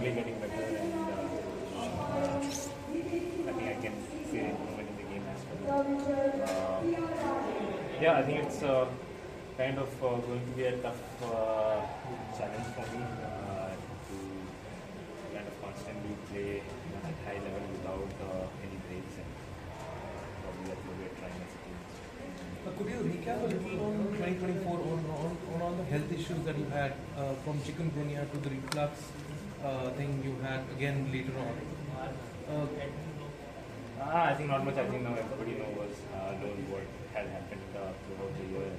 slowly getting better, and I think I can see the improvement in the game as well. Yeah, I think it's kind of going to be a tough challenge for me to kind of constantly play at high level without any breaks, and probably that's what we're trying as a team. Could you recap a little on 2024 on all the health issues that you had from chikungunya to the reflux thing you had again later on? I think not much. I think now everybody knows what had happened throughout the year.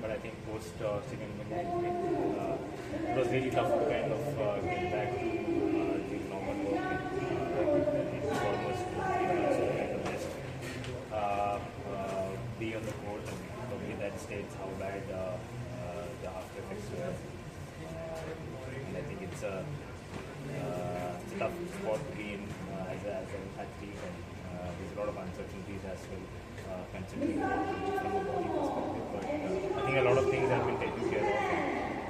But I think post chikungunya, it was really tough to kind of get back to the normal work. It was almost 3 months to kind of just be on the court, and probably that states how bad the after effects were. And I think it's a tough sport to be in as an athlete, and there's a lot of uncertainties as well, considering from a body perspective. But I think a lot of things have been taken care of.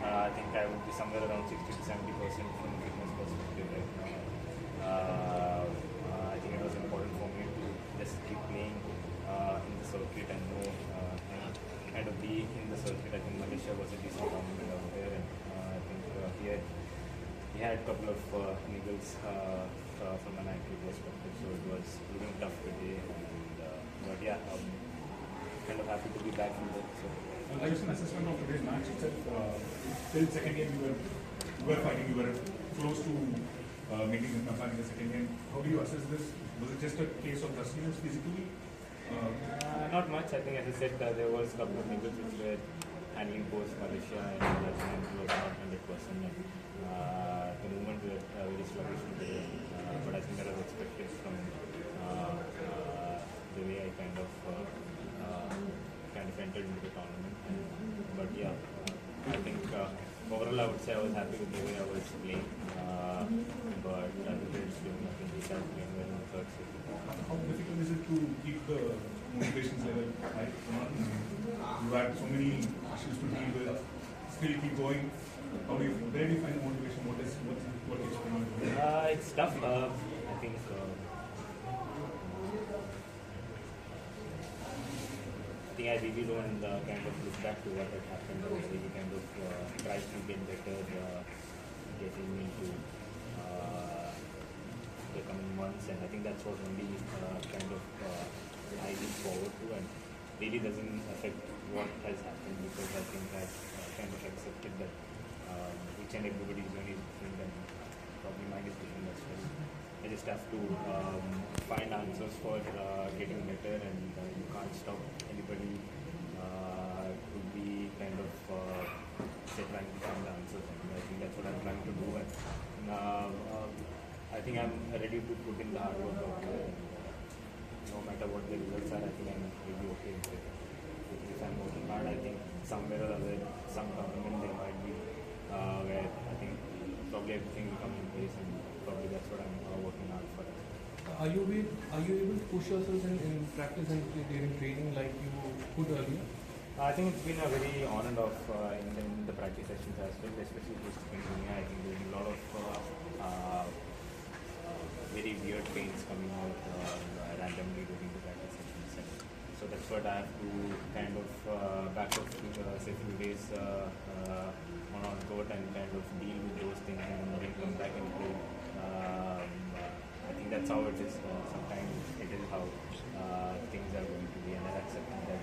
I think I would be somewhere around 60 to 70% from a fitness perspective right now. I think it was important for me to just keep playing in the circuit and know and kind of be in the circuit. I think Malaysia was a decent tournament out there, and I think here he had a couple of niggles from an ankle perspective, so it was looking tough today. But yeah, kind of happy to be back in there. So. Just an assessment of today's match itself. Till second game, you were fighting. You were close to making the comeback in the second game. How do you assess this? Was it just a case of rustiness physically? Not much. I think, as I said, there was a couple of niggles which were handling both Malaysia and Netherlands was not 100%. And, the movement were very sluggish today, but I think that was expected from the way I kind of entered into the tournament. But yeah, I think overall I would say I was happy with the way I was playing. But the results given, I think we started playing well in the third set. How difficult is it to keep the motivations level high? You had so many issues to deal with. Still keep going. Where do you find the motivation? What is going on? It's tough. I think I really don't kind of look back to what had happened. I really kind of try to get better, getting into the coming months, and I think that's what only kind of I look forward to, and really doesn't affect what has happened, because I think I've kind of accepted that each and everybody's journey is different, and probably mine is different as well. I just have to find answers for getting better, and you can't stop anybody to be kind of trying to find the answers. And I think that's what I'm trying to do. And I think I'm ready to put in the hard work out there. And, no matter what the results are, I think I'm really okay with it. If I'm working hard, I think somewhere or other, some tournament there might be where I think probably everything will come in place, and probably that's what I'm working hard for. Are you able to push yourself in practice and during training like you could earlier? I think it's been a very on and off in the practice sessions as well, especially this chikungunya. I think there's a lot of very weird pains coming out randomly during the practice sessions. And so that's what I have to kind of back up to say few days on court and kind of deal with those things, and then come back and play. I think that's how it is. Sometimes it is how things are going to be, and I accept that.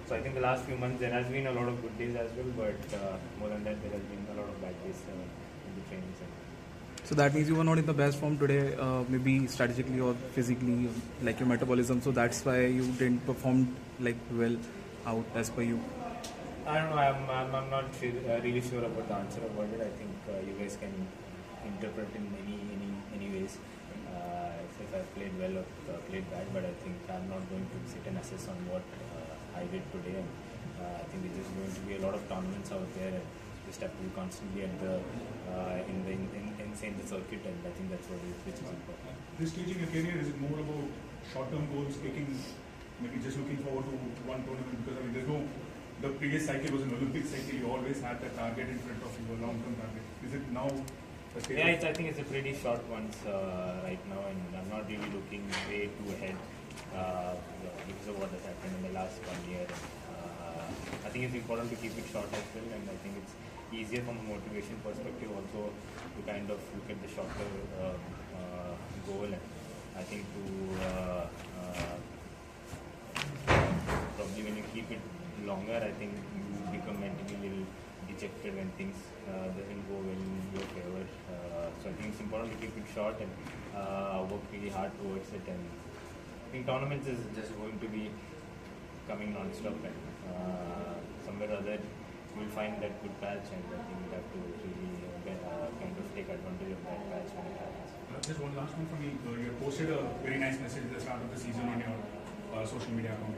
So I think the last few months there has been a lot of good days as well, but more than that there has been a lot of bad days in the training center. So that means you were not in the best form today, maybe strategically or physically, like your metabolism. So that's why you didn't perform like well out as per you. I don't know. I'm not really sure about the answer about it. I think you guys can interpret in any ways. If I played well or played bad, but I think I'm not going to sit and assess on what I did today. And I think there's just going to be a lot of tournaments out there, and just have to be constantly at the in the circuit, and I think that's what which is important. This stage in your career, is it more about short-term goals, maybe just looking forward to one tournament? Because I mean, the previous cycle was an Olympic cycle. You always had that target in front of you, a long-term target. Is it now Yeah, I think it's a pretty short ones right now, and I'm not really looking way too ahead because of what has happened in the last 1 year. I think it's important to keep it short as well, and I think it's easier from a motivation perspective also to kind of look at the shorter goal. And I think to probably when you keep it longer, I think you become mentally a little dejected when things doesn't go well in your favor. So I think it's important to keep it short and work really hard towards it. And I think tournaments is just going to be coming non-stop, and somewhere or other you'll find that good patch, and I think you have to really kind of take advantage of that patch when it happens. Just one last one for me. You posted a very nice message at the start of the season on your social media account,